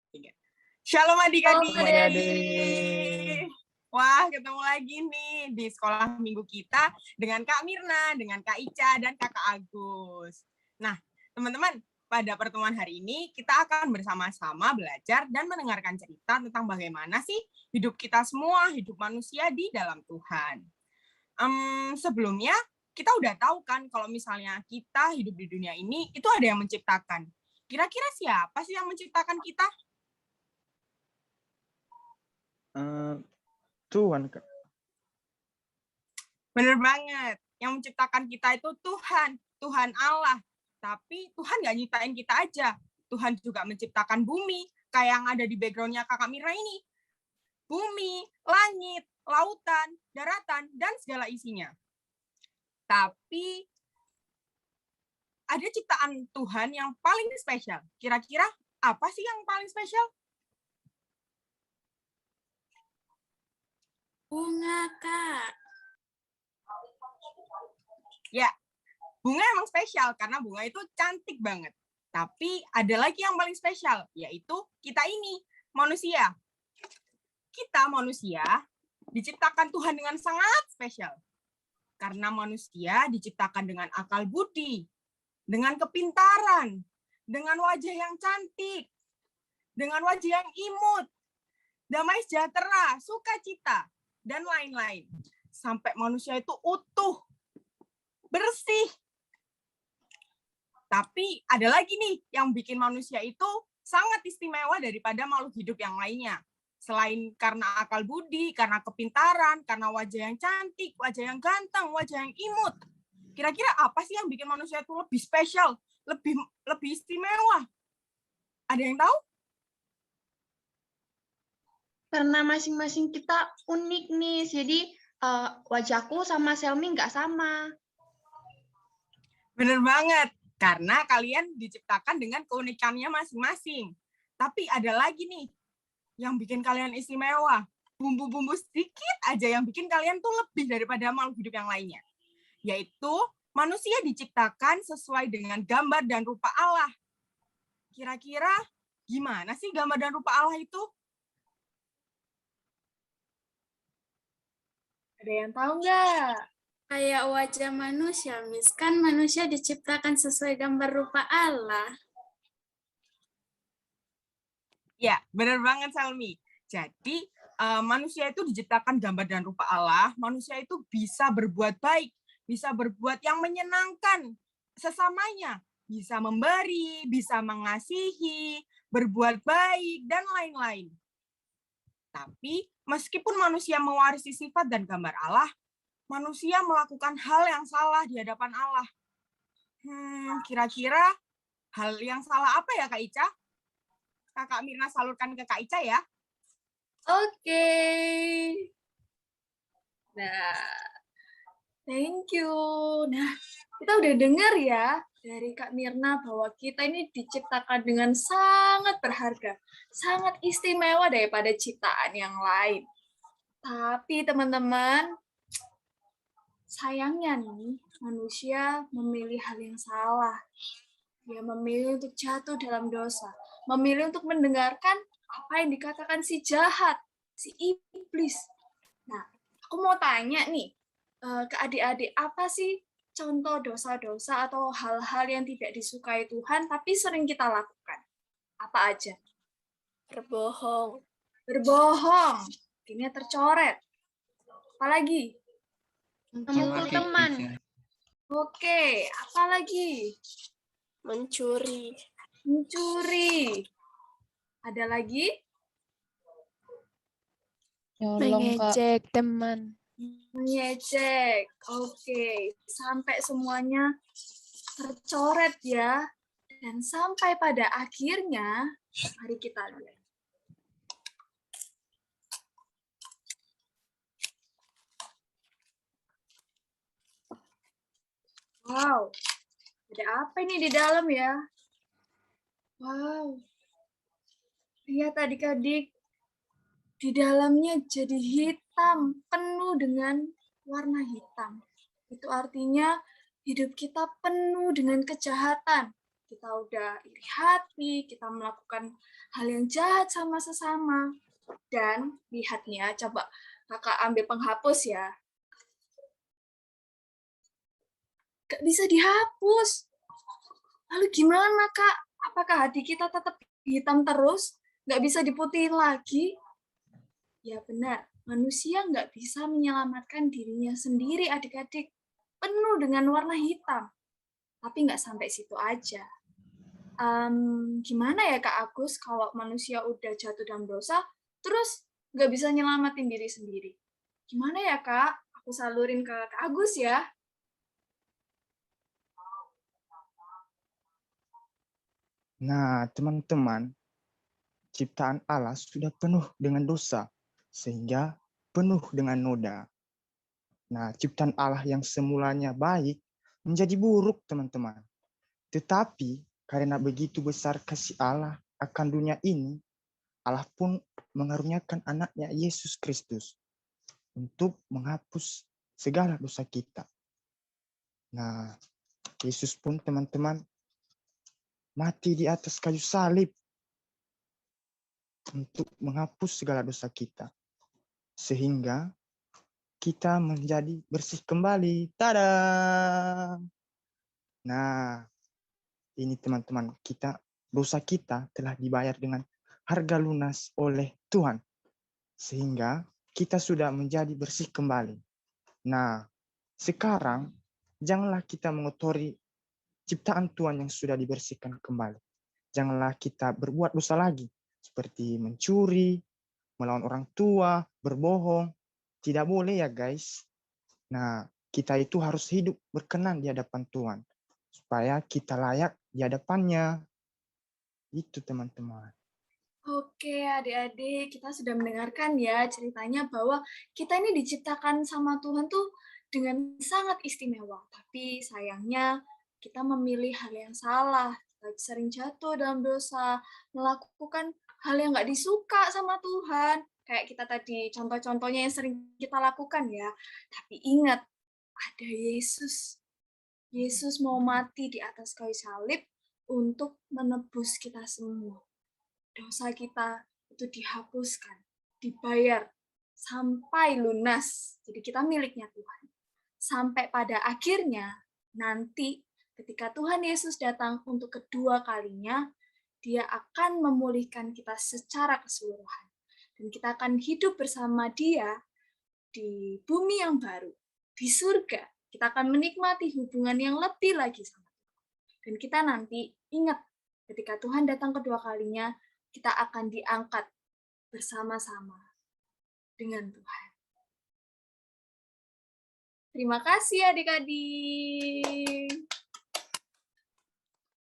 Tiga. Shalom adik-adik. Shalom adik-adik. Wah, ketemu lagi nih di sekolah minggu kita dengan Kak Mirna, dengan Kak Ica, dan Kakak Agus. Nah, teman-teman, pada pertemuan hari ini kita akan bersama-sama belajar dan mendengarkan cerita tentang bagaimana sih hidup kita semua, hidup manusia di dalam Tuhan. Sebelumnya, kita udah tahu kan kalau misalnya kita hidup di dunia ini, itu ada yang menciptakan. Kira-kira siapa sih yang menciptakan kita? Tuhan, Kak. Bener banget. Yang menciptakan kita itu Tuhan, Tuhan Allah. Tapi Tuhan nggak nyiptain kita aja. Tuhan juga menciptakan bumi, kayak yang ada di background-nya Kakak Mira ini. Bumi, langit, lautan, daratan, dan segala isinya. Tapi ada ciptaan Tuhan yang paling spesial. Kira-kira apa sih yang paling spesial? Bunga, Kak. Ya, bunga emang spesial karena bunga itu cantik banget. Tapi ada lagi yang paling spesial, yaitu kita ini, manusia. Kita manusia diciptakan Tuhan dengan sangat spesial. Karena manusia diciptakan dengan akal budi, dengan kepintaran, dengan wajah yang cantik, dengan wajah yang imut, damai sejahtera, sukacita, dan lain-lain. Sampai manusia itu utuh, bersih. Tapi ada lagi nih yang bikin manusia itu sangat istimewa daripada makhluk hidup yang lainnya. Selain karena akal budi, karena kepintaran, karena wajah yang cantik, wajah yang ganteng, wajah yang imut. Kira-kira apa sih yang bikin manusia itu lebih spesial, lebih istimewa? Ada yang tahu? Karena masing-masing kita unik nih, jadi wajahku sama Selmi nggak sama. Bener banget, karena kalian diciptakan dengan keunikannya masing-masing. Tapi ada lagi nih, yang bikin kalian istimewa. Bumbu-bumbu sedikit aja yang bikin kalian tuh lebih daripada makhluk hidup yang lainnya. Yaitu, manusia diciptakan sesuai dengan gambar dan rupa Allah. Kira-kira gimana sih gambar dan rupa Allah itu? Ada yang tahu nggak? Kayak wajah manusia, Miss. Kan manusia diciptakan sesuai gambar rupa Allah. Ya, benar banget, Salmi. Jadi, manusia itu diciptakan gambar dan rupa Allah. Manusia itu bisa berbuat baik, bisa berbuat yang menyenangkan sesamanya. Bisa memberi, bisa mengasihi, berbuat baik, dan lain-lain. Tapi, meskipun manusia mewarisi sifat dan gambar Allah, manusia melakukan hal yang salah di hadapan Allah. Kira-kira hal yang salah apa ya, Kak Ica? Kakak Mirna salurkan ke Kak Ica ya. Oke. Nah, thank you. Nah, kita udah dengar ya dari Kak Mirna bahwa kita ini diciptakan dengan sangat berharga, sangat istimewa daripada ciptaan yang lain. Tapi teman-teman, sayangnya nih, manusia memilih hal yang salah. Dia memilih untuk jatuh dalam dosa, memilih untuk mendengarkan apa yang dikatakan si jahat, si iblis. Nah, aku mau tanya nih ke adik-adik, apa sih contoh dosa-dosa atau hal-hal yang tidak disukai Tuhan tapi sering kita lakukan? Apa aja? Berbohong. Berbohong. Ini tercoret. Apalagi? Memukul teman. Oke, apalagi? Mencuri. Mencuri. Ada lagi? Mengejek teman. Mengejek. Oke, sampai semuanya tercoret ya. Dan sampai pada akhirnya, mari kita lihat. Wow, ada apa ini di dalam ya? Wow, lihat adik-adik, di dalamnya jadi hitam, penuh dengan warna hitam. Itu artinya hidup kita penuh dengan kejahatan, kita udah iri hati, kita melakukan hal yang jahat sama sesama. Dan lihatnya, coba kakak ambil penghapus ya. Gak bisa dihapus. Lalu gimana kak? Apakah hati kita tetap hitam terus? Gak bisa diputihin lagi? Ya benar, manusia nggak bisa menyelamatkan dirinya sendiri adik-adik. Penuh dengan warna hitam. Tapi nggak sampai situ aja. Gimana ya Kak Agus kalau manusia udah jatuh dalam dosa, terus nggak bisa nyelamatin diri sendiri? Gimana ya Kak? Aku salurin ke Kak Agus ya. Nah, teman-teman, ciptaan Allah sudah penuh dengan dosa, sehingga penuh dengan noda. Nah, ciptaan Allah yang semulanya baik menjadi buruk, teman-teman. Tetapi karena begitu besar kasih Allah akan dunia ini, Allah pun mengaruniakan anaknya Yesus Kristus untuk menghapus segala dosa kita. Nah, Yesus pun teman-teman mati di atas kayu salib untuk menghapus segala dosa kita. Sehingga kita menjadi bersih kembali. Tada! Nah, ini teman-teman, dosa kita telah dibayar dengan harga lunas oleh Tuhan. Sehingga kita sudah menjadi bersih kembali. Nah, sekarang janganlah kita mengotori ciptaan Tuhan yang sudah dibersihkan kembali. Janganlah kita berbuat dosa lagi, seperti mencuri, melawan orang tua, berbohong. Tidak boleh ya guys. Nah, kita itu harus hidup berkenan di hadapan Tuhan, supaya kita layak di hadapannya. Itu teman-teman. Oke adik-adik, kita sudah mendengarkan ya ceritanya bahwa kita ini diciptakan sama Tuhan tuh dengan sangat istimewa. Tapi sayangnya kita memilih hal yang salah, kita sering jatuh dalam dosa, melakukan hal yang nggak disuka sama Tuhan. Kayak kita tadi, contoh-contohnya yang sering kita lakukan ya. Tapi ingat, ada Yesus. Yesus mau mati di atas kayu salib untuk menebus kita semua. Dosa kita itu dihapuskan, dibayar sampai lunas. Jadi kita miliknya Tuhan. Sampai pada akhirnya, nanti ketika Tuhan Yesus datang untuk kedua kalinya, Dia akan memulihkan kita secara keseluruhan. Dan kita akan hidup bersama Dia di bumi yang baru, di surga. Kita akan menikmati hubungan yang lebih lagi sama Tuhan. Dan kita nanti ingat, ketika Tuhan datang kedua kalinya, kita akan diangkat bersama-sama dengan Tuhan. Terima kasih adik-adik.